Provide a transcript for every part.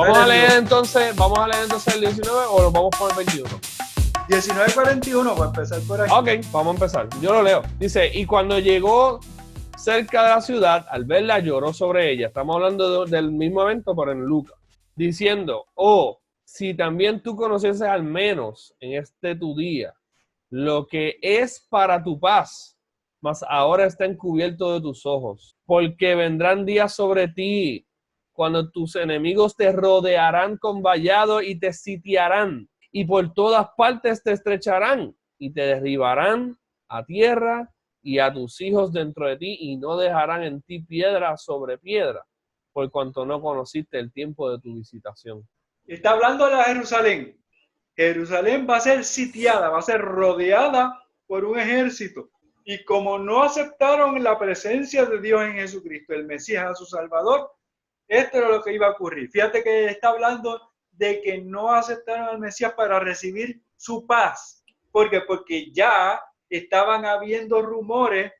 Vamos a leer entonces el 19 o lo vamos por el 21. 19:41, para empezar por aquí. Ok, vamos a empezar. Yo lo leo. Dice, y cuando llegó cerca de la ciudad, al verla lloró sobre ella. Estamos hablando del mismo evento, pero en Lucas. Diciendo, oh, si también tú conocieses al menos en este tu día lo que es para tu paz, mas ahora está encubierto de tus ojos, porque vendrán días sobre ti cuando tus enemigos te rodearán con vallado y te sitiarán, y por todas partes te estrecharán y te derribarán a tierra y a tus hijos dentro de ti, y no dejarán en ti piedra sobre piedra, por cuanto no conociste el tiempo de tu visitación. Está hablando de la Jerusalén. Jerusalén va a ser sitiada, va a ser rodeada por un ejército. Y como no aceptaron la presencia de Dios en Jesucristo, el Mesías, su Salvador, esto era lo que iba a ocurrir. Fíjate que está hablando de que no aceptaron al Mesías para recibir su paz. ¿Por qué? Porque ya estaban habiendo rumores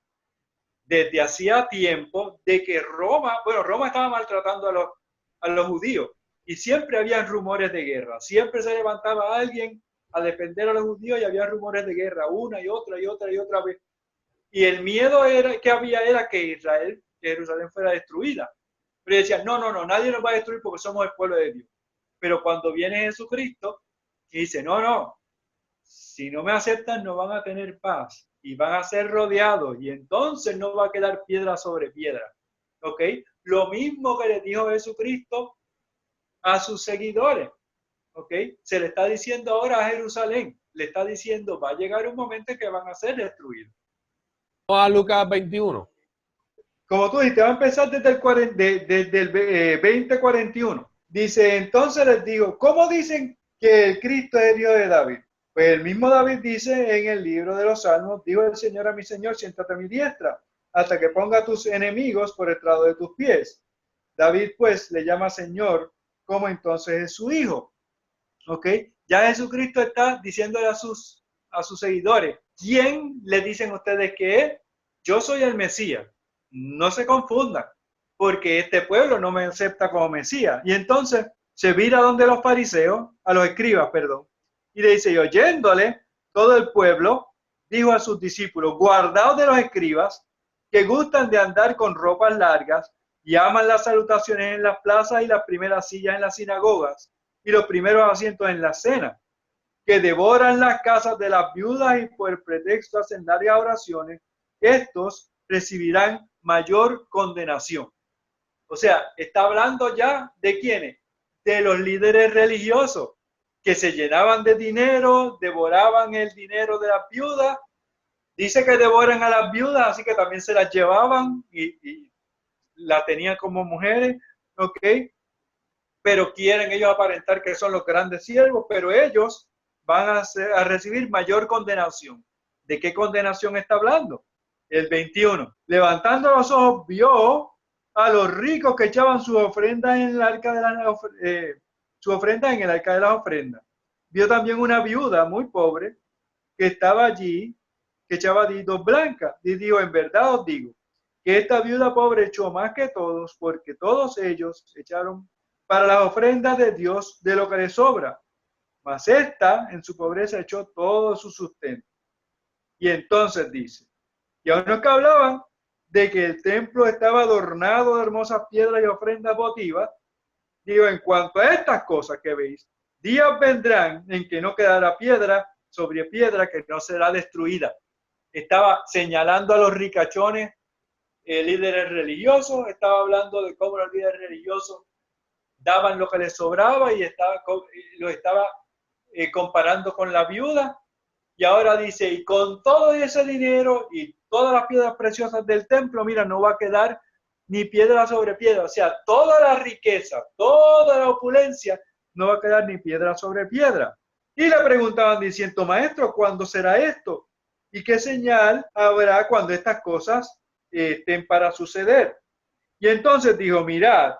desde hacía tiempo de que Roma estaba maltratando a los judíos. Y siempre había rumores de guerra. Siempre se levantaba alguien a defender a los judíos y había rumores de guerra una y otra vez. Y el miedo que había era que Jerusalén fuera destruida. Pero decían, no, nadie nos va a destruir porque somos el pueblo de Dios. Pero cuando viene Jesucristo, dice, no, si no me aceptan no van a tener paz y van a ser rodeados y entonces no va a quedar piedra sobre piedra. ¿Ok? Lo mismo que le dijo Jesucristo a sus seguidores, ¿ok? Se le está diciendo ahora a Jerusalén, le está diciendo, va a llegar un momento en que van a ser destruidos. Vamos a Lucas 21. Como tú dijiste, va a empezar desde el 20:41. Dice, entonces les digo, ¿cómo dicen que el Cristo es el hijo de David? Pues el mismo David dice en el libro de los Salmos, dijo el Señor a mi Señor, siéntate a mi diestra, hasta que ponga a tus enemigos por estrado de tus pies. David pues le llama Señor, como entonces es su hijo. ¿Ok? Ya Jesucristo está diciéndole a sus seguidores, ¿quién le dicen ustedes que es? Yo soy el Mesías. No se confundan, porque este pueblo no me acepta como Mesías. Y entonces se vira donde los fariseos, a los escribas, perdón, y le dice, y oyéndole, todo el pueblo dijo a sus discípulos, guardaos de los escribas que gustan de andar con ropas largas y aman las salutaciones en las plazas y las primeras sillas en las sinagogas y los primeros asientos en la cena, que devoran las casas de las viudas y por pretexto hacen largas oraciones, estos recibirán mayor condenación. O sea, está hablando ya de quiénes, de los líderes religiosos que se llenaban de dinero, devoraban el dinero de las viudas. Dice que devoran a las viudas, así que también se las llevaban y las tenían como mujeres, ¿ok? Pero quieren ellos aparentar que son los grandes siervos, pero ellos van a recibir mayor condenación. ¿De qué condenación está hablando? El 21. Levantando los ojos, vio a los ricos que echaban sus ofrendas en el arca de las ofrendas. Vio también una viuda muy pobre que estaba allí, que echaba didos blancas. Y dijo, en verdad os digo, que esta viuda pobre echó más que todos, porque todos ellos echaron para las ofrendas de Dios de lo que le sobra. Mas esta, en su pobreza, echó todo su sustento. Y entonces dice, y aún no que hablaban de que el templo estaba adornado de hermosas piedras y ofrendas votivas, digo, en cuanto a estas cosas que veis, días vendrán en que no quedará piedra sobre piedra que no será destruida. Estaba señalando a los ricachones, líderes religiosos, estaba hablando de cómo los líderes religiosos daban lo que les sobraba y lo estaba comparando con la viuda. Y ahora dice, y con todo ese dinero y todas las piedras preciosas del templo, mira, no va a quedar ni piedra sobre piedra. O sea, toda la riqueza, toda la opulencia, no va a quedar ni piedra sobre piedra. Y le preguntaban diciendo, maestro, ¿cuándo será esto? ¿Y qué señal habrá cuando estas cosas estén para suceder? Y entonces dijo, mirad,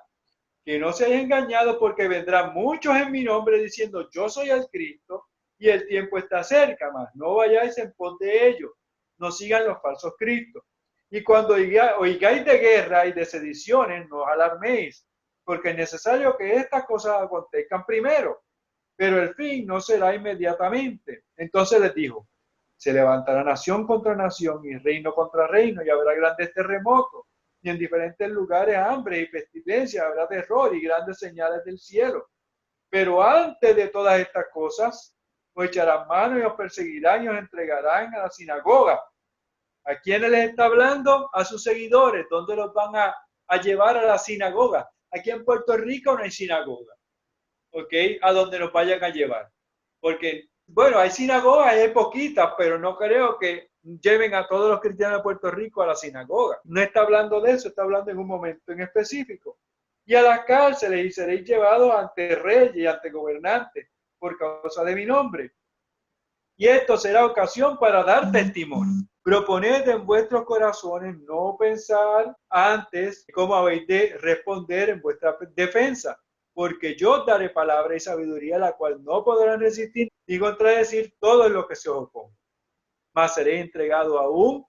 que no seáis engañados, porque vendrán muchos en mi nombre diciendo, yo soy el Cristo, y el tiempo está cerca, mas no vayáis en pos de ellos, no sigan los falsos cristos. Y cuando oigáis de guerra y de sediciones, no os alarméis, porque es necesario que estas cosas acontezcan primero, pero el fin no será inmediatamente. Entonces les dijo, se levantará nación contra nación y reino contra reino, y habrá grandes terremotos, y en diferentes lugares hambre y pestilencia, habrá terror y grandes señales del cielo. Pero antes de todas estas cosas, os echarán mano y os perseguirán y os entregarán a la sinagoga. ¿A quiénes les está hablando? A sus seguidores. ¿Dónde los van a llevar a la sinagoga? Aquí en Puerto Rico no hay sinagoga, ¿ok? A donde nos vayan a llevar. Porque, bueno, hay sinagogas, hay poquitas, pero no creo que lleven a todos los cristianos de Puerto Rico a la sinagoga. No está hablando de eso, está hablando en un momento en específico. Y a las cárceles, y seréis llevados ante reyes y ante gobernantes por causa de mi nombre. Y esto será ocasión para dar testimonio. Proponed en vuestros corazones no pensar antes cómo habéis de responder en vuestra defensa, porque yo daré palabra y sabiduría, la cual no podrán resistir ni contradecir todo lo que se os oponga. Mas seré entregado aún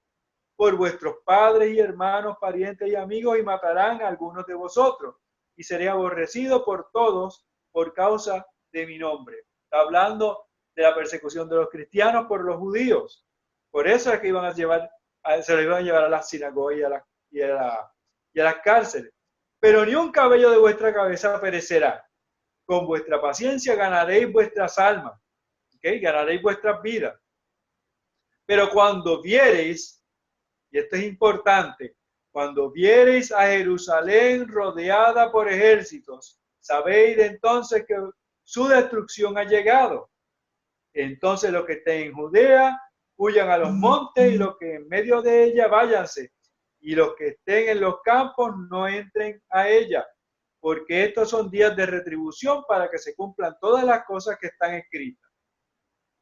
por vuestros padres y hermanos, parientes y amigos, y matarán a algunos de vosotros, y seré aborrecido por todos por causa de mi nombre. Está hablando de la persecución de los cristianos por los judíos. Por eso es que iban a llevar, se los iban a llevar a las sinagogas y a las cárceles. Pero ni un cabello de vuestra cabeza perecerá. Con vuestra paciencia ganaréis vuestras almas, ¿okay? Ganaréis vuestras vidas. Pero cuando viereis, y esto es importante, cuando viereis a Jerusalén rodeada por ejércitos, sabéis entonces que su destrucción ha llegado. Entonces los que estén en Judea, huyan a los montes, y los que en medio de ella, váyanse. Y los que estén en los campos, no entren a ella, porque estos son días de retribución para que se cumplan todas las cosas que están escritas.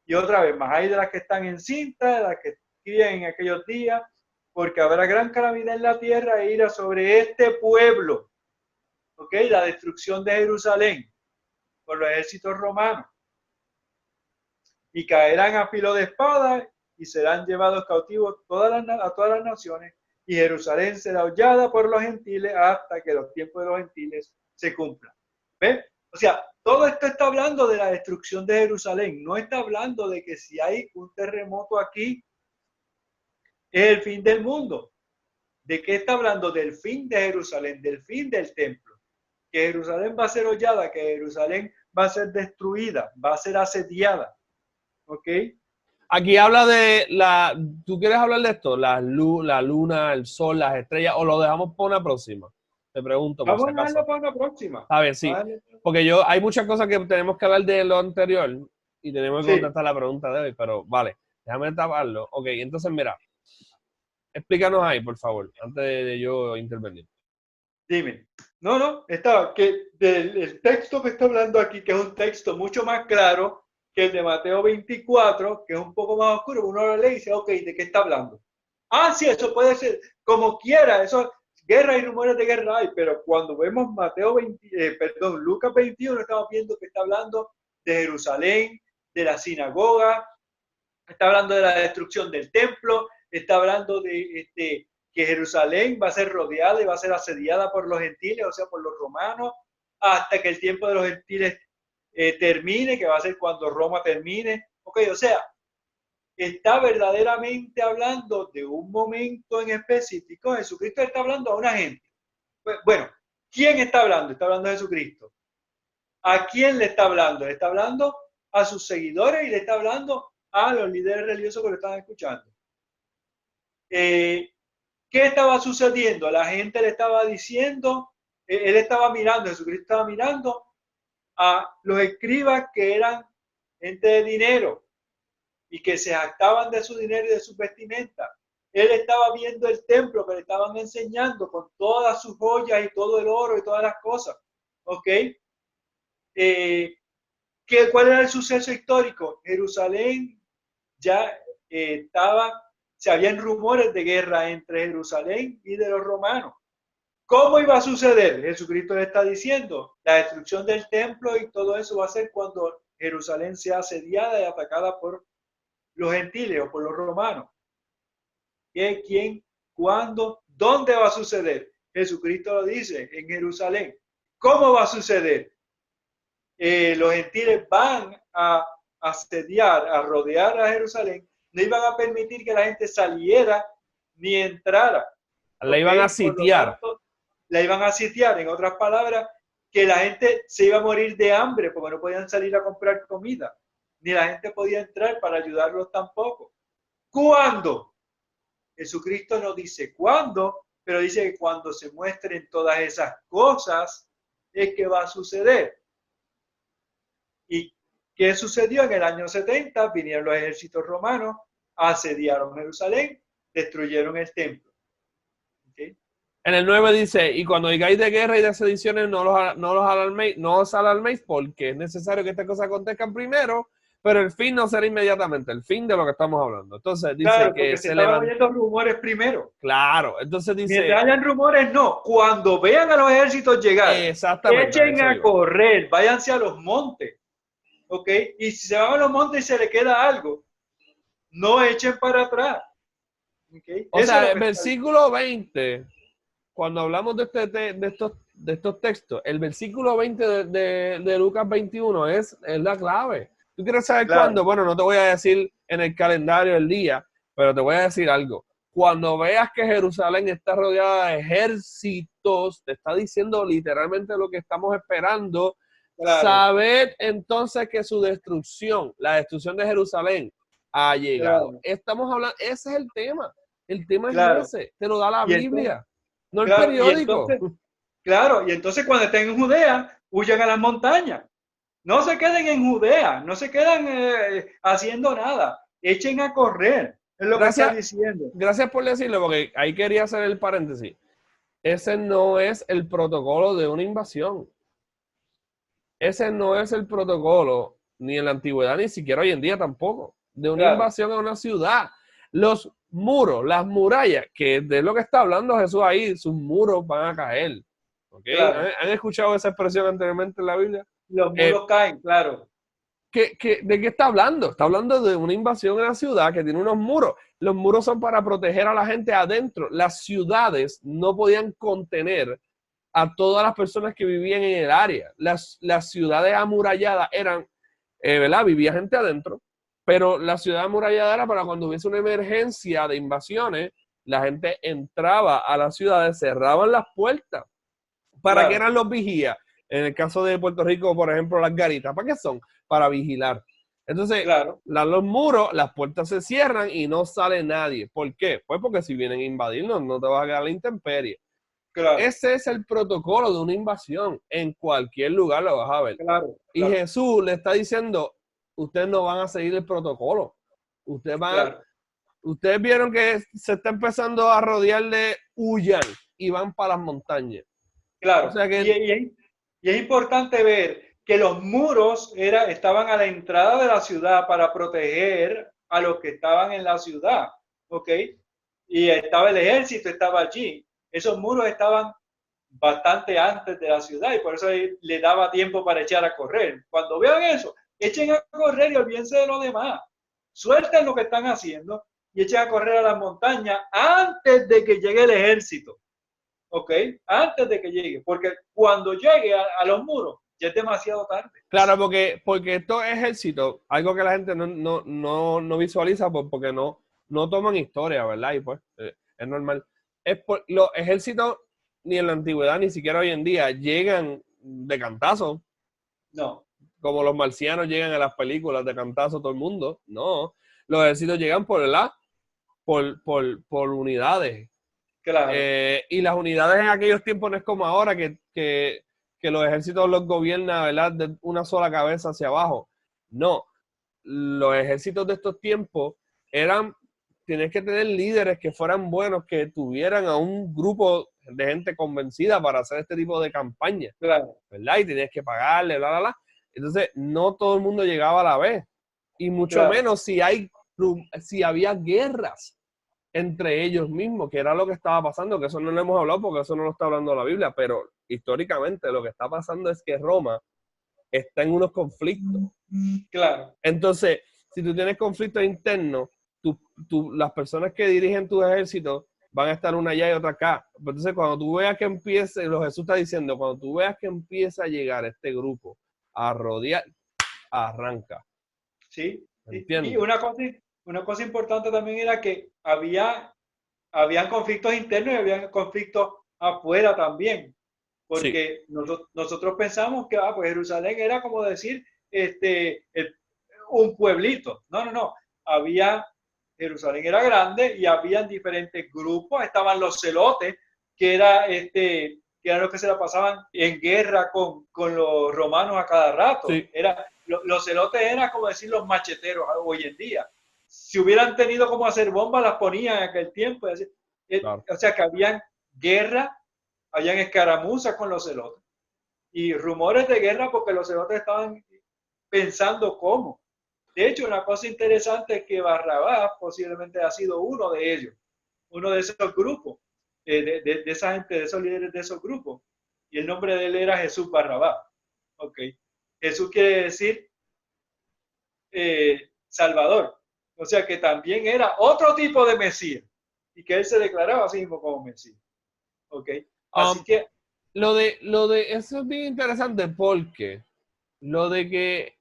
Y otra vez más, hay de las que están encintas, de las que crían en aquellos días, porque habrá gran calamidad en la tierra e ira sobre este pueblo. ¿Ok? La destrucción de Jerusalén por los ejércitos romanos. Y caerán a filo de espada y serán llevados cautivos a todas las naciones, y Jerusalén será hollada por los gentiles hasta que los tiempos de los gentiles se cumplan. ¿Ven? O sea, todo esto está hablando de la destrucción de Jerusalén, no está hablando de que si hay un terremoto aquí es el fin del mundo. ¿De qué está hablando? Del fin de Jerusalén, del fin del templo. Que Jerusalén va a ser hollada, que Jerusalén va a ser destruida, va a ser asediada. ¿Ok? Aquí habla de la... ¿Tú quieres hablar de esto? La luna, el sol, las estrellas, o lo dejamos para una próxima. Te pregunto, por Vamos si a dejarlo acaso. para una próxima. A ver, sí. Porque hay muchas cosas que tenemos que hablar de lo anterior y tenemos que contestar la pregunta de hoy, pero vale, déjame taparlo. Ok, entonces mira, explícanos ahí, por favor, antes de yo intervenir. Dime. No, estaba que el texto que está hablando aquí, que es un texto mucho más claro que el de Mateo 24, que es un poco más oscuro, uno lo lee y dice, ok, ¿de qué está hablando? Ah, sí, eso puede ser como quiera, eso, guerra y rumores de guerra hay, pero cuando vemos Lucas 21, estamos viendo que está hablando de Jerusalén, de la sinagoga, está hablando de la destrucción del templo, está hablando de que Jerusalén va a ser rodeada y va a ser asediada por los gentiles, o sea, por los romanos, hasta que el tiempo de los gentiles termine, que va a ser cuando Roma termine. Ok, o sea, está verdaderamente hablando de un momento en específico. Jesucristo está hablando a una gente. Bueno, ¿quién está hablando? Está hablando de Jesucristo. ¿A quién le está hablando? Le está hablando a sus seguidores y le está hablando a los líderes religiosos que lo estaban escuchando. ¿Qué estaba sucediendo? La gente le estaba diciendo, él estaba mirando, Jesucristo estaba mirando a los escribas que eran gente de dinero y que se jactaban de su dinero y de sus vestimentas. Él estaba viendo el templo que le estaban enseñando con todas sus joyas y todo el oro y todas las cosas. ¿Ok? ¿Cuál era el suceso histórico? Jerusalén ya se habían rumores de guerra entre Jerusalén y de los romanos. ¿Cómo iba a suceder? Jesucristo le está diciendo, la destrucción del templo y todo eso va a ser cuando Jerusalén sea asediada y atacada por los gentiles o por los romanos. ¿Qué, quién, cuándo, dónde va a suceder? Jesucristo lo dice, en Jerusalén. ¿Cómo va a suceder? Los gentiles van a asediar, a rodear a Jerusalén, no iban a permitir que la gente saliera ni entrara. La iban a sitiar. Tanto, la iban a sitiar, en otras palabras, que la gente se iba a morir de hambre porque no podían salir a comprar comida, ni la gente podía entrar para ayudarlos tampoco. ¿Cuándo? Jesucristo no dice cuándo, pero dice que cuando se muestren todas esas cosas es que va a suceder. ¿Y qué sucedió? En el año 70 vinieron los ejércitos romanos, asediaron Jerusalén, destruyeron el templo. ¿Okay? En el 9 dice, y cuando digáis de guerra y de sediciones, no os alarméis, porque es necesario que estas cosas acontezcan primero, pero el fin no será inmediatamente, el fin de lo que estamos hablando. Entonces dice claro, que se estaban oyendo rumores primero. Claro, entonces dice... Mientras hayan rumores, no. Cuando vean a los ejércitos llegar, echen a correr, váyanse a los montes. ¿Ok? Y si se van a los montes y se le queda algo, no echen para atrás. ¿Okay? O sea, el versículo 20, cuando hablamos de estos textos, el versículo 20 de Lucas 21 es la clave. ¿Tú quieres saber cuándo? Bueno, no te voy a decir en el calendario el día, pero te voy a decir algo. Cuando veas que Jerusalén está rodeada de ejércitos, te está diciendo literalmente lo que estamos esperando. Claro. Sabed entonces que su destrucción, la destrucción de Jerusalén, ha llegado. Claro. Estamos hablando, ese es el tema. El tema es ese. Te lo da la Biblia, entonces, no el periódico. Y entonces cuando estén en Judea, huyan a las montañas. No se queden en Judea, no se quedan haciendo nada. Echen a correr. Es lo que está diciendo. Gracias por decirlo, porque ahí quería hacer el paréntesis. Ese no es el protocolo de una invasión. Ese no es el protocolo, ni en la antigüedad, ni siquiera hoy en día tampoco, de una invasión a una ciudad. Los muros, las murallas, que de lo que está hablando Jesús ahí, sus muros van a caer. ¿Okay? ¿Han escuchado esa expresión anteriormente en la Biblia? Los muros caen, claro. ¿De qué está hablando? Está hablando de una invasión en la ciudad que tiene unos muros. Los muros son para proteger a la gente adentro. Las ciudades no podían contener a todas las personas que vivían en el área. Las ciudades amuralladas eran, ¿verdad? Vivía gente adentro, pero la ciudad amurallada era para cuando hubiese una emergencia de invasiones, la gente entraba a las ciudades, cerraban las puertas. ¿Para qué eran los vigías? En el caso de Puerto Rico, por ejemplo, las garitas, ¿para qué son? Para vigilar. Entonces, los muros, las puertas se cierran y no sale nadie. ¿Por qué? Pues porque si vienen a invadirnos, no te vas a quedar a la intemperie. Ese es el protocolo de una invasión. En cualquier lugar lo vas a ver. Y Jesús le está diciendo, ustedes no van a seguir el protocolo. Ustedes vieron que se está empezando a rodear de huyan y van para las montañas. O sea que... y es importante ver que los muros estaban a la entrada de la ciudad para proteger a los que estaban en la ciudad, ¿ok? Y estaba el ejército, estaba allí. Esos muros estaban bastante antes de la ciudad y por eso le daba tiempo para echar a correr. Cuando vean eso, echen a correr y olvídense de lo demás. Suelten lo que están haciendo y echen a correr a las montañas antes de que llegue el ejército. ¿Ok? Antes de que llegue, porque cuando llegue a los muros ya es demasiado tarde. Claro, porque estos ejércitos, algo que la gente no visualiza porque no toman historia, ¿verdad? Y pues es normal. Los ejércitos ni en la antigüedad ni siquiera hoy en día llegan de cantazo. No. Como los marcianos llegan a las películas de cantazo todo el mundo. No. Los ejércitos llegan por unidades. Claro. Y las unidades en aquellos tiempos no es como ahora que los ejércitos los gobierna, ¿verdad? De una sola cabeza hacia abajo. No, los ejércitos de estos tiempos tienes que tener líderes que fueran buenos, que tuvieran a un grupo de gente convencida para hacer este tipo de campaña, ¿verdad? Y tenías que pagarle, bla, bla, bla. Entonces, no todo el mundo llegaba a la vez. Y mucho menos si había guerras entre ellos mismos, que era lo que estaba pasando, que eso no lo hemos hablado porque eso no lo está hablando la Biblia, pero históricamente lo que está pasando es que Roma está en unos conflictos. Entonces, si tú tienes conflictos internos, las personas que dirigen tus ejércitos van a estar una allá y otra acá. Entonces, cuando tú veas que empiece, lo Jesús está diciendo, cuando tú veas que empieza a llegar este grupo a rodear, arranca. Sí. Y ¿Entiendes? una cosa importante también era que habían conflictos internos y habían conflictos afuera también. Sí, Porque nosotros pensamos que pues Jerusalén era como decir un pueblito. No, no, no. Jerusalén era grande y habían diferentes grupos. Estaban los celotes, que eran los que se la pasaban en guerra con los romanos a cada rato. sí, Los celotes eran como decir los macheteros hoy en día. Si hubieran tenido como hacer bombas, las ponían en aquel tiempo. claro. O sea que habían guerra, habían escaramuzas con los celotes y rumores de guerra porque los celotes estaban pensando cómo. De hecho, una cosa interesante es que Barrabás posiblemente ha sido uno de ellos, uno de esos grupos, de esa gente, de esos líderes de esos grupos. Y el nombre de él era Jesús Barrabás. Okay. Jesús quiere decir Salvador. O sea que también era otro tipo de Mesías y que él se declaraba así mismo como Mesías. Okay. Así que Lo de eso es bien interesante porque lo de que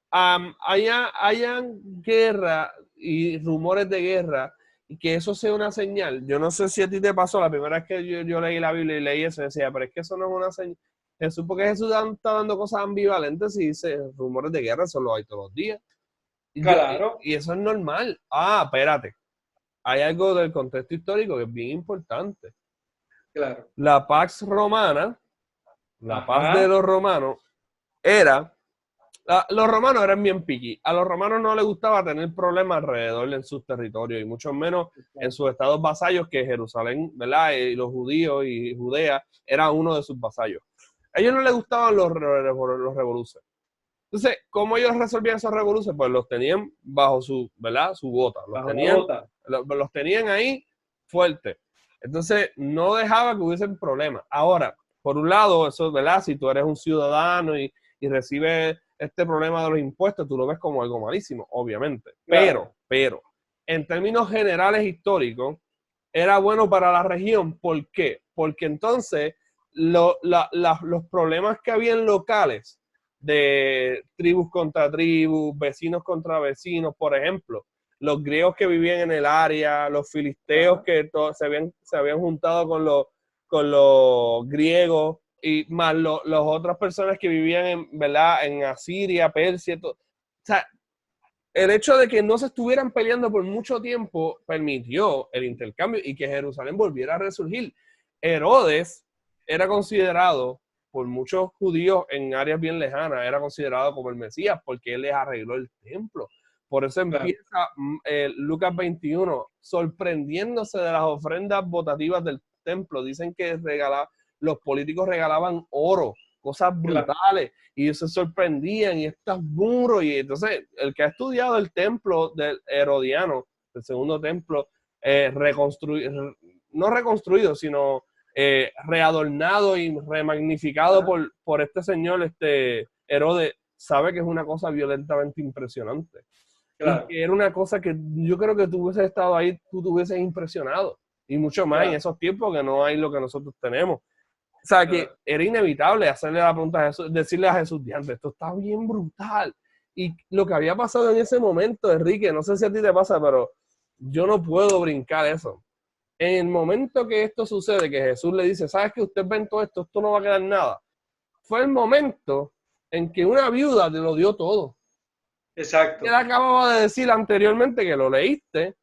hayan guerra y rumores de guerra y que eso sea una señal. Yo no sé si a ti te pasó la primera vez que yo leí la Biblia y leí eso, decía, pero es que eso no es una señal. Jesús, porque Jesús está dando cosas ambivalentes y dice rumores de guerra, eso lo hay todos los días. claro, Y eso es normal. Ah, espérate. Hay algo del contexto histórico que es bien importante. claro. La Pax Romana, la paz de Ajá. los romanos, era los romanos eran bien picky. A los romanos no les gustaba tener problemas alrededor en sus territorios y mucho menos en sus estados vasallos, que Jerusalén, ¿verdad? Y los judíos y Judea era uno de sus vasallos. A ellos no les gustaban los revoluces. Entonces, ¿cómo ellos resolvían esos revoluces? Pues los tenían bajo su, ¿verdad? Su bota. Bajo la bota. Los tenían ahí fuertes. Entonces, no dejaba que hubiesen problemas. Ahora, por un lado, eso, ¿verdad? Si tú eres un ciudadano y recibes este problema de los impuestos, tú lo ves como algo malísimo, obviamente. Claro. Pero, en términos generales históricos, era bueno para la región. ¿Por qué? Porque entonces los problemas que habían locales de tribus contra tribus, vecinos contra vecinos, por ejemplo, los griegos que vivían en el área, los filisteos que se habían juntado con los griegos y más las otras personas que vivían ¿verdad? En Asiria, Persia, todo. O sea, el hecho de que no se estuvieran peleando por mucho tiempo permitió el intercambio y que Jerusalén volviera a resurgir. Herodes era considerado por muchos judíos en áreas bien lejanas, era considerado como el Mesías porque él les arregló el templo. Por eso empieza Lucas 21 sorprendiéndose de las ofrendas votativas del templo. Dicen que los políticos regalaban oro, cosas brutales, y ellos se sorprendían, y estos muros, y entonces el que ha estudiado el templo del Herodiano, el segundo templo, no reconstruido, sino readornado y remagnificado por este señor, Herodes, sabe que es una cosa violentamente impresionante. Claro. Y que era una cosa que yo creo que tú hubieses estado ahí, tú te hubieses impresionado. Y mucho más en esos tiempos que no hay lo que nosotros tenemos. O sea, que era inevitable hacerle la pregunta a Jesús, decirle a Jesús, diante, esto está bien brutal. Y lo que había pasado en ese momento, Enrique, no sé si a ti te pasa, pero yo no puedo brincar eso. En el momento que esto sucede, que Jesús le dice, ¿sabes que usted ven todo esto? Esto no va a quedar nada. Fue el momento en que una viuda te lo dio todo. Exacto. Él acababa de decir anteriormente, que lo leíste,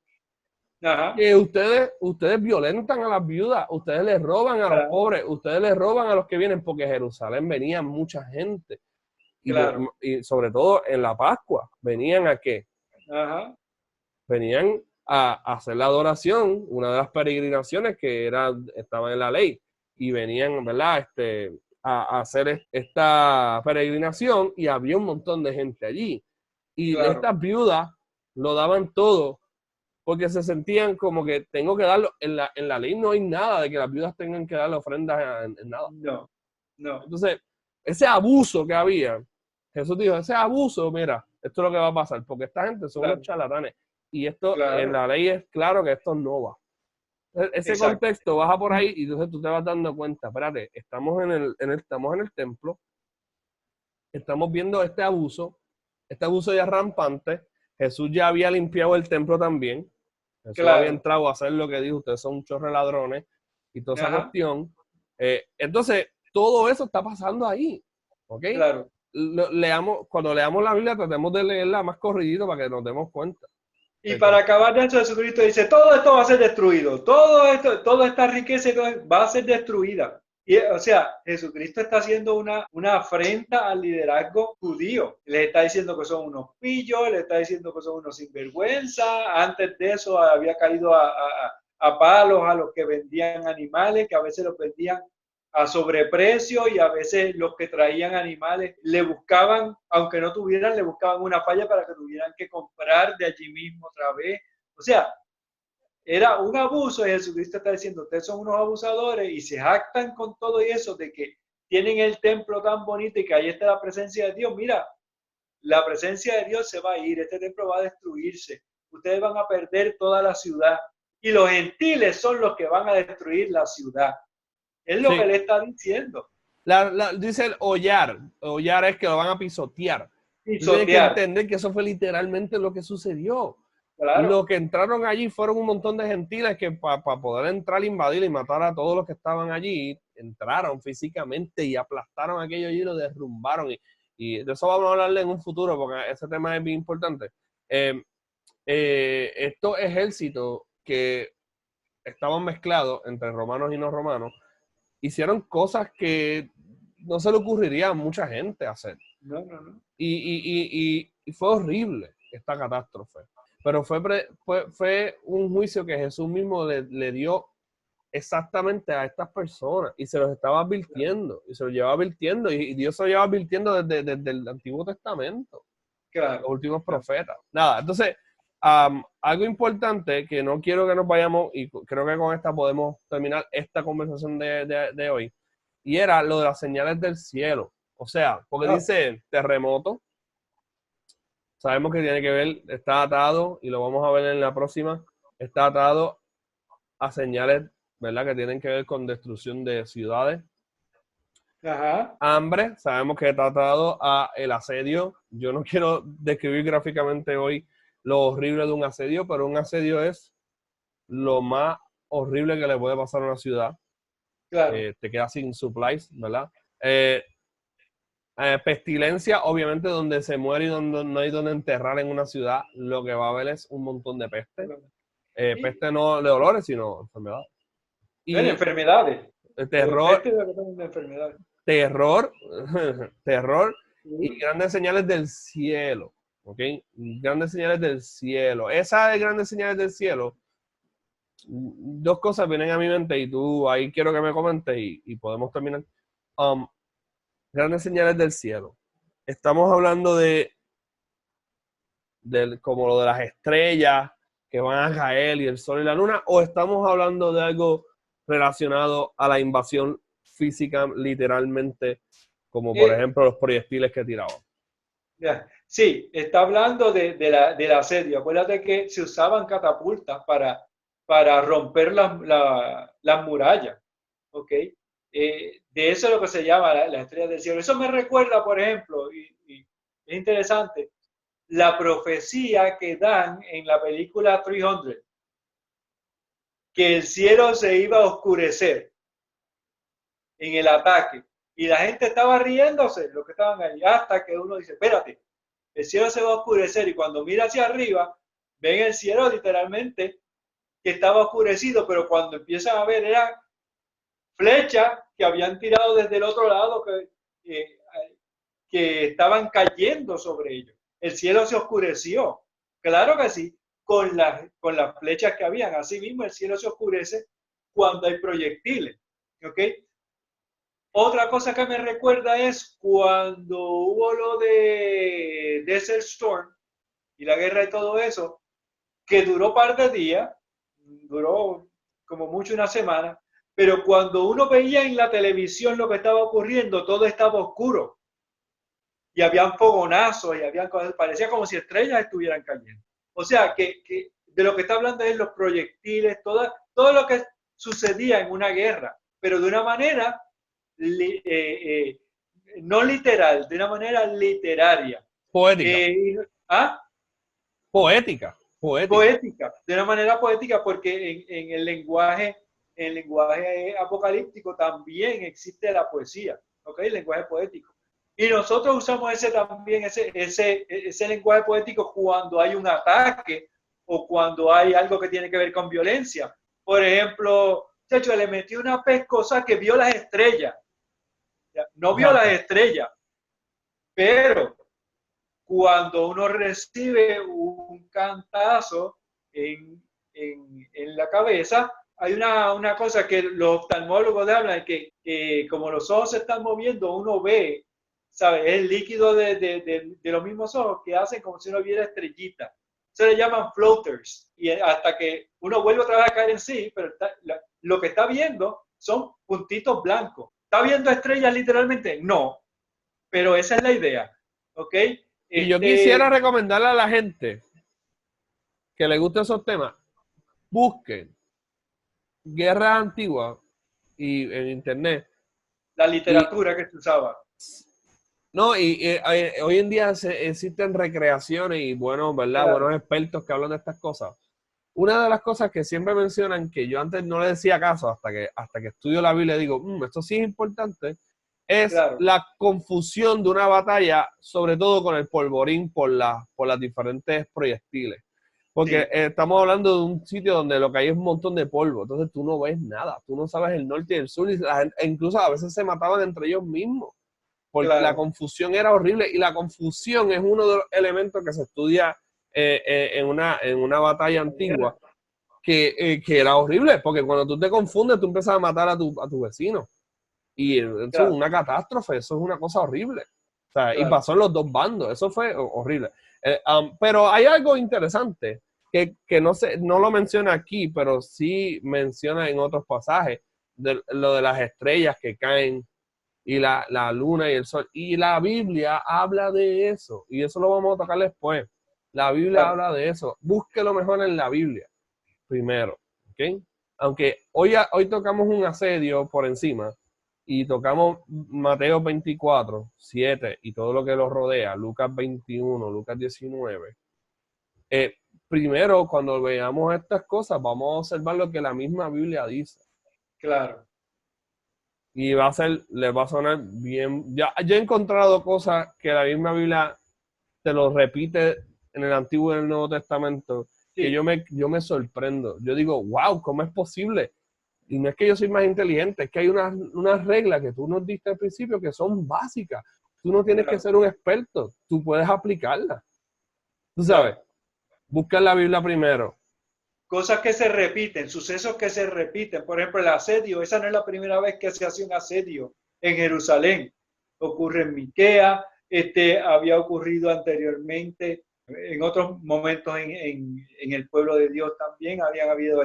que ustedes violentan a las viudas, ustedes les roban a los pobres, ustedes les roban a los que vienen, porque Jerusalén venía mucha gente. Y sobre todo en la Pascua, ¿venían a qué? Venían a hacer la adoración, una de las peregrinaciones que estaba en la ley, y venían, ¿verdad? A hacer esta peregrinación, y había un montón de gente allí. Y estas viudas lo daban todo, porque se sentían como que tengo que darlo. En la ley no hay nada de que las viudas tengan que darle ofrendas en nada. No. Entonces, ese abuso que había, Jesús dijo, ese abuso, mira, esto es lo que va a pasar, porque esta gente son unos charlatanes. y esto Claro. en la ley es claro que esto no va. Ese Exacto. contexto baja por ahí y entonces tú te vas dando cuenta, espérate, estamos estamos en el templo, estamos viendo este abuso ya rampante. Jesús ya había limpiado el templo también. Jesús había Claro. entrado a hacer lo que dijo, ustedes son un chorro de ladrones y toda esa Ajá. cuestión. Entonces, todo eso está pasando ahí. ¿Ok? Claro. Cuando leamos la Biblia, tratemos de leerla más corridito para que nos demos cuenta. Y para acabar de eso, Jesucristo dice, todo esto va a ser destruido, todo esto, toda esta riqueza va a ser destruida. Y, o sea, Jesucristo está haciendo una afrenta al liderazgo judío. Le está diciendo que son unos pillos, le está diciendo que son unos sinvergüenza. Antes de eso había caído a palos a los que vendían animales, que a veces los vendían a sobreprecio y a veces los que traían animales le buscaban, aunque no tuvieran, le buscaban una falla para que tuvieran que comprar de allí mismo otra vez. O sea, era un abuso y Jesucristo está diciendo, ustedes son unos abusadores y se jactan con todo eso de que tienen el templo tan bonito y que ahí está la presencia de Dios. Mira, la presencia de Dios se va a ir, este templo va a destruirse, ustedes van a perder toda la ciudad y los gentiles son los que van a destruir la ciudad. Es lo que le está diciendo. Dice el hollar. Hollar es que lo van a pisotear. Pisotear. Tienes que entender que eso fue literalmente lo que sucedió. Claro. Lo que entraron allí fueron un montón de gentiles que para poder entrar, invadir y matar a todos los que estaban allí, entraron físicamente y aplastaron aquello allí y lo derrumbaron. Y de eso vamos a hablarle en un futuro porque ese tema es bien importante. Estos ejércitos que estaban mezclados entre romanos y no romanos hicieron cosas que no se le ocurriría a mucha gente hacer. No. Y fue horrible esta catástrofe. Pero fue un juicio que Jesús mismo le dio exactamente a estas personas y se los estaba advirtiendo. Y se los llevaba advirtiendo. Y Dios se lo llevaba advirtiendo desde el Antiguo Testamento. Claro. Los últimos profetas. Nada, entonces, algo importante que no quiero que nos vayamos, y creo que con esta podemos terminar esta conversación de hoy, y era lo de las señales del cielo. O sea, porque dice terremoto, sabemos que tiene que ver, está atado, y lo vamos a ver en la próxima, está atado a señales, ¿verdad? Que tienen que ver con destrucción de ciudades. Ajá. Hambre, sabemos que está atado a el asedio. Yo no quiero describir gráficamente hoy lo horrible de un asedio, pero un asedio es lo más horrible que le puede pasar a una ciudad. Claro. Te quedas sin supplies, ¿verdad? Pestilencia, obviamente, donde se muere y donde no hay donde enterrar en una ciudad, lo que va a haber es un montón de peste. Peste no de dolores, sino enfermedades. Y enfermedades. Terror. Terror y grandes señales del cielo. ¿Ok? Grandes señales del cielo. Esas grandes señales del cielo, dos cosas vienen a mi mente y tú ahí quiero que me comentes y podemos terminar. Grandes señales del cielo. Estamos hablando de como lo de las estrellas que van a caer y el sol y la luna, o estamos hablando de algo relacionado a la invasión física, literalmente, como por ejemplo los proyectiles que tiraban. Sí, está hablando del asedio. Acuérdate que se usaban catapultas para romper las murallas. ¿Ok? De eso es lo que se llama la estrella del cielo. Eso me recuerda, por ejemplo, y es interesante, la profecía que dan en la película 300, que el cielo se iba a oscurecer en el ataque. Y la gente estaba riéndose, los que estaban ahí, hasta que uno dice, espérate, el cielo se va a oscurecer. Y cuando mira hacia arriba, ven el cielo literalmente que estaba oscurecido, pero cuando empiezan a ver eran flechas que habían tirado desde el otro lado que estaban cayendo sobre ellos. El cielo se oscureció. Claro que sí, con las flechas que habían. Así mismo el cielo se oscurece cuando hay proyectiles. ¿Ok? Otra cosa que me recuerda es cuando hubo lo de Desert Storm y la guerra y todo eso, que duró un par de días, duró como mucho una semana, pero cuando uno veía en la televisión lo que estaba ocurriendo, todo estaba oscuro. Y habían fogonazos y habían cosas, parecía como si estrellas estuvieran cayendo. O sea, que de lo que está hablando es los proyectiles, todo lo que sucedía en una guerra, pero de una manera no literal, de una manera literaria. Poética. ¿Ah? Poética. Poética. Poética, de una manera poética, porque en el lenguaje apocalíptico también existe la poesía, ¿ok? El lenguaje poético. Y nosotros usamos ese lenguaje poético cuando hay un ataque o cuando hay algo que tiene que ver con violencia. Por ejemplo, chacho, le metió una pescosa que vio las estrellas. No vio las estrellas, pero cuando uno recibe un cantazo en la cabeza, hay una cosa que los oftalmólogos hablan, que como los ojos se están moviendo, uno ve, ¿sabes? El líquido de los mismos ojos que hacen como si uno viera estrellitas. Se le llaman floaters. Y hasta que uno vuelve otra vez a caer en sí, pero lo que está viendo son puntitos blancos. ¿Está viendo estrellas literalmente? No, pero esa es la idea, ¿ok? Y yo quisiera recomendarle a la gente que le guste esos temas, busquen guerras antiguas y en internet. La literatura que se usaba. No, y hoy en día existen recreaciones y buenos, ¿verdad? Claro. Buenos expertos que hablan de estas cosas. Una de las cosas que siempre mencionan, que yo antes no le decía caso, hasta que estudio la Biblia digo, esto sí es importante, es Claro. la confusión de una batalla, sobre todo con el polvorín por las diferentes proyectiles. Porque Sí. estamos hablando de un sitio donde lo que hay es un montón de polvo, entonces tú no ves nada, tú no sabes el norte y el sur, y incluso a veces se mataban entre ellos mismos, porque Claro. la confusión era horrible, y la confusión es uno de los elementos que se estudia en una batalla antigua, que era horrible, porque cuando tú te confundes, tú empiezas a matar a tu vecino. Y eso es una catástrofe, eso es una cosa horrible. O sea, y pasó en los dos bandos, eso fue horrible. Pero hay algo interesante que no lo menciona aquí, pero sí menciona en otros pasajes, lo de las estrellas que caen y la luna y el sol. Y la Biblia habla de eso, y eso lo vamos a tocar después. La Biblia habla de eso. Búsquelo mejor en la Biblia primero, ¿ok? Aunque hoy tocamos un asedio por encima y tocamos Mateo 24, 7 y todo lo que lo rodea, Lucas 21, Lucas 19. Primero, cuando veamos estas cosas, vamos a observar lo que la misma Biblia dice. Claro. Y les va a sonar bien. Ya he encontrado cosas que la misma Biblia te lo repite en el Antiguo y en el Nuevo Testamento, que yo me sorprendo. Yo digo, wow, ¿cómo es posible? Y no es que yo soy más inteligente, es que hay unas reglas que tú nos diste al principio que son básicas. Tú no tienes que ser un experto, tú puedes aplicarlas. Tú sabes, busca la Biblia primero. Cosas que se repiten, sucesos que se repiten. Por ejemplo, el asedio, esa no es la primera vez que se hace un asedio en Jerusalén. Ocurre en Miquea, había ocurrido anteriormente, en otros momentos en el pueblo de Dios también habían habido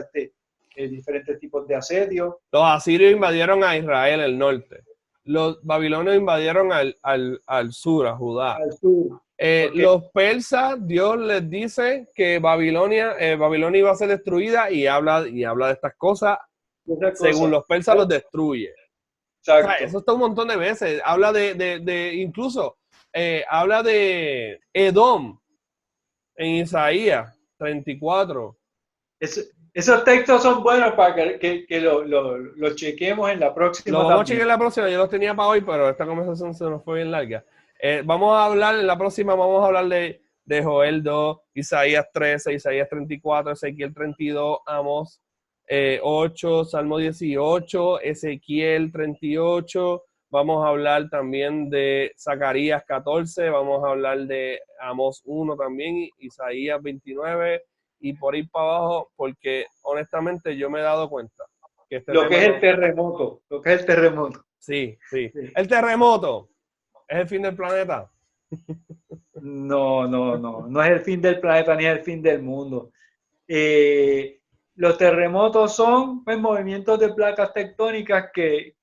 diferentes tipos de asedio. Los asirios invadieron a Israel, el norte. Los babilonios invadieron al sur, a Judá. Al sur. Los persas, Dios les dice que Babilonia iba a ser destruida y habla de estas cosas. Según los persas los destruye. O sea, eso está un montón de veces. Habla incluso habla de Edom en Isaías 34. Esos textos son buenos para que lo chequemos en la próxima. Lo vamos a chequear en la próxima. Yo los tenía para hoy, pero esta conversación se nos fue bien larga. Vamos a hablar en la próxima, vamos a hablar de Joel 2, Isaías 13, Isaías 34, Ezequiel 32, Amós 8, Salmo 18, Ezequiel 38. Vamos a hablar también de Zacarías 14, vamos a hablar de Amós 1 también, Isaías 29 y por ir para abajo, porque honestamente yo me he dado cuenta que lo que es el terremoto, Sí. El terremoto es el fin del planeta. No es el fin del planeta ni es el fin del mundo. Los terremotos son pues, movimientos de placas tectónicas que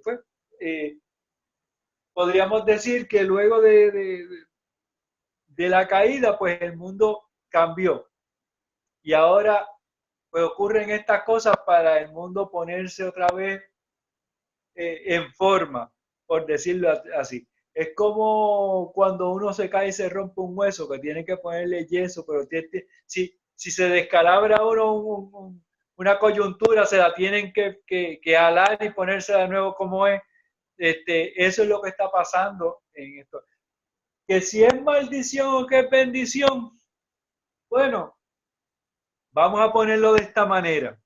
pues, podríamos decir que luego de la caída, pues el mundo cambió. Y ahora pues ocurren estas cosas para el mundo ponerse otra vez en forma, por decirlo así. Es como cuando uno se cae y se rompe un hueso, que tiene que ponerle yeso, pero si se descalabra uno una coyuntura, se la tienen que alar y ponerse de nuevo como es. Eso es lo que está pasando en esto. Que si es maldición o que es bendición, bueno, vamos a ponerlo de esta manera.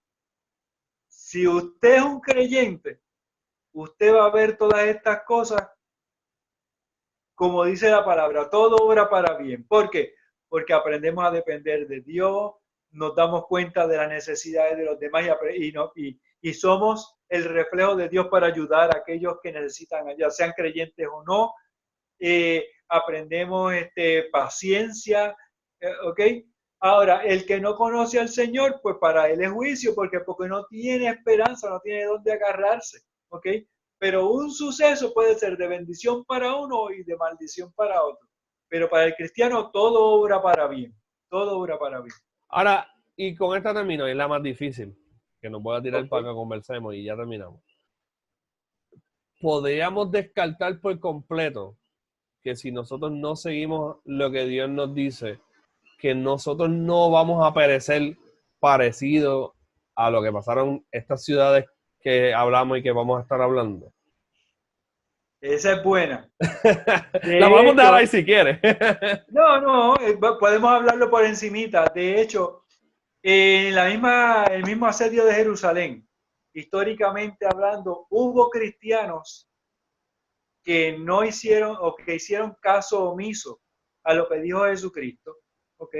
Si usted es un creyente, usted va a ver todas estas cosas como dice la palabra, todo obra para bien. ¿Por qué? Porque aprendemos a depender de Dios, nos damos cuenta de las necesidades de los demás y somos el reflejo de Dios para ayudar a aquellos que necesitan, ya sean creyentes o no. Aprendemos paciencia, ¿ok? Ahora, el que no conoce al Señor, pues para él es juicio, porque no tiene esperanza, no tiene dónde agarrarse, ¿ok? Pero un suceso puede ser de bendición para uno y de maldición para otro. Pero para el cristiano todo obra para bien, todo obra para bien. Ahora, y con esta termino, es la más difícil, que nos voy a tirar Okay. para que conversemos y ya terminamos. Podríamos descartar por completo que si nosotros no seguimos lo que Dios nos dice, que nosotros no vamos a perecer parecido a lo que pasaron estas ciudades que hablamos y que vamos a estar hablando. Esa es buena. La De vamos a dejar hecho, ahí si quieres. no, podemos hablarlo por encimita. De hecho, en el mismo asedio de Jerusalén, históricamente hablando, hubo cristianos que no hicieron o que hicieron caso omiso a lo que dijo Jesucristo, ¿ok?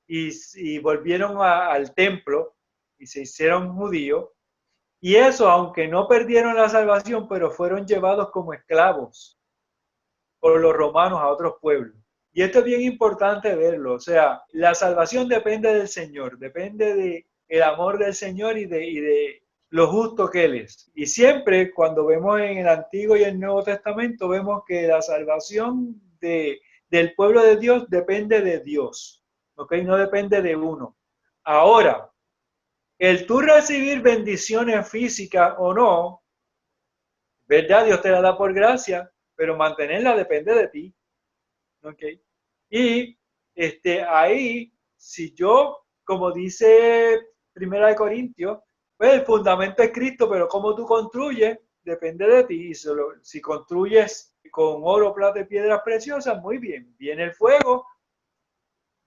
Y volvieron al templo y se hicieron judíos. Y eso, aunque no perdieron la salvación, pero fueron llevados como esclavos por los romanos a otros pueblos. Y esto es bien importante verlo. O sea, la salvación depende del Señor, depende del amor del Señor y de lo justo que Él es. Y siempre cuando vemos en el Antiguo y el Nuevo Testamento, vemos que la salvación del pueblo de Dios depende de Dios, ¿ok? No depende de uno. Ahora, el tú recibir bendiciones físicas o no, ¿verdad? Dios te la da por gracia, pero mantenerla depende de ti. ¿Ok? Y ahí, si yo, como dice Primera de Corintios, pues el fundamento es Cristo, pero cómo tú construyes depende de ti. Y si construyes con oro, plata y piedras preciosas, muy bien. Viene el fuego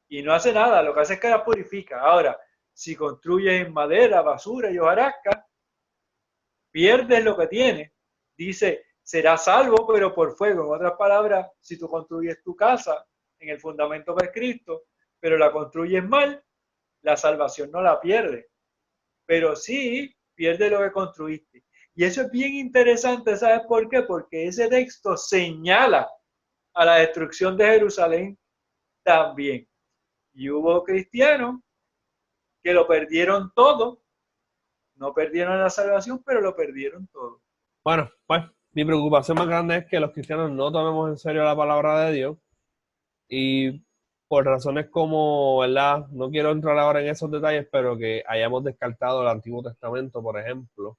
y no hace nada, lo que hace es que la purifica. Ahora, si construyes en madera, basura y hojarasca, pierdes lo que tienes. Dice, será salvo, pero por fuego. En otras palabras, si tú construyes tu casa en el fundamento de Cristo, pero la construyes mal, la salvación no la pierdes. Pero sí pierdes lo que construiste. Y eso es bien interesante, ¿sabes por qué? Porque ese texto señala a la destrucción de Jerusalén también. Y hubo cristianos que lo perdieron todo. No perdieron la salvación, pero lo perdieron todo. Bueno, pues mi preocupación más grande es que los cristianos no tomemos en serio la palabra de Dios y por razones como, ¿verdad? No quiero entrar ahora en esos detalles, pero que hayamos descartado el Antiguo Testamento, por ejemplo,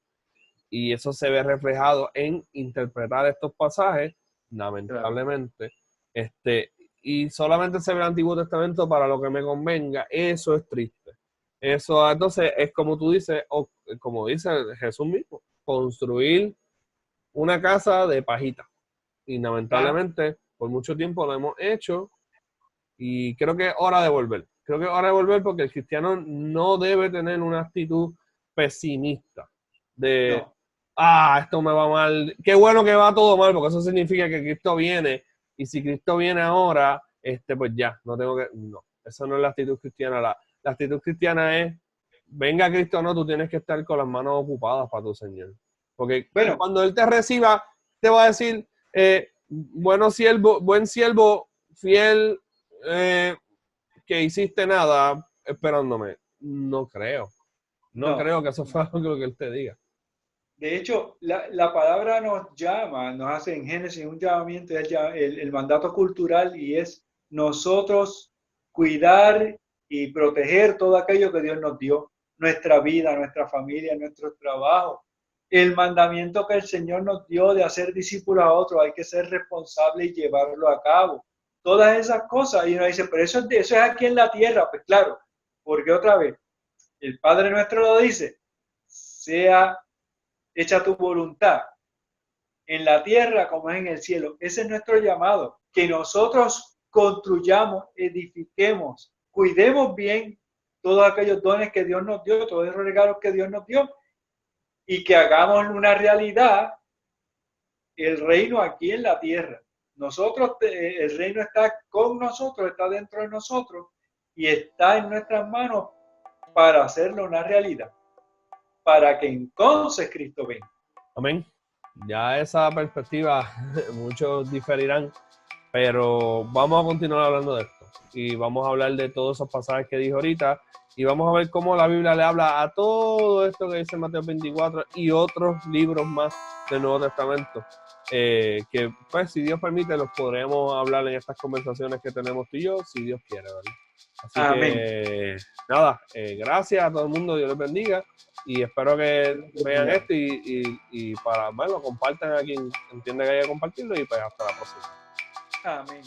y eso se ve reflejado en interpretar estos pasajes, lamentablemente, y solamente se ve el Antiguo Testamento para lo que me convenga, eso es triste. Eso entonces es como tú dices, o como dice Jesús mismo, construir una casa de pajita. Y lamentablemente, por mucho tiempo lo hemos hecho y creo que es hora de volver. Creo que es hora de volver porque el cristiano no debe tener una actitud pesimista de, No. esto me va mal. Qué bueno que va todo mal porque eso significa que Cristo viene y si Cristo viene ahora, pues ya, no tengo que... No, eso no es la actitud cristiana. La actitud cristiana es, venga Cristo o no, tú tienes que estar con las manos ocupadas para tu Señor. Porque Bueno, cuando Él te reciba, te va a decir, buen siervo, fiel, que hiciste nada esperándome. No creo. No no. creo que eso fue algo que Él te diga. De hecho, la palabra nos llama, nos hace en Génesis un llamamiento, el mandato cultural y es nosotros cuidar y proteger todo aquello que Dios nos dio, nuestra vida, nuestra familia, nuestro trabajo. El mandamiento que el Señor nos dio de hacer discípulos a otros, hay que ser responsable y llevarlo a cabo. Todas esas cosas. Y uno dice, pero eso es aquí en la tierra. Pues claro, porque otra vez, el Padre nuestro lo dice, sea hecha tu voluntad en la tierra como es en el cielo. Ese es nuestro llamado, que nosotros construyamos, edifiquemos, cuidemos bien todos aquellos dones que Dios nos dio, todos esos regalos que Dios nos dio, y que hagamos una realidad el reino aquí en la tierra. Nosotros, el reino está con nosotros, está dentro de nosotros y está en nuestras manos para hacerlo una realidad, para que entonces Cristo venga. Amén. Ya esa perspectiva, muchos diferirán, pero vamos a continuar hablando de esto y vamos a hablar de todos esos pasajes que dijo ahorita y vamos a ver cómo la Biblia le habla a todo esto que dice Mateo 24 y otros libros más del Nuevo Testamento, que pues si Dios permite los podremos hablar en estas conversaciones que tenemos tú y yo, si Dios quiere, ¿verdad? Así Amén. que nada, gracias a todo el mundo, Dios les bendiga y espero que vean esto y para, bueno, compartan a quien entienda que haya que compartirlo y pues hasta la próxima. Amén.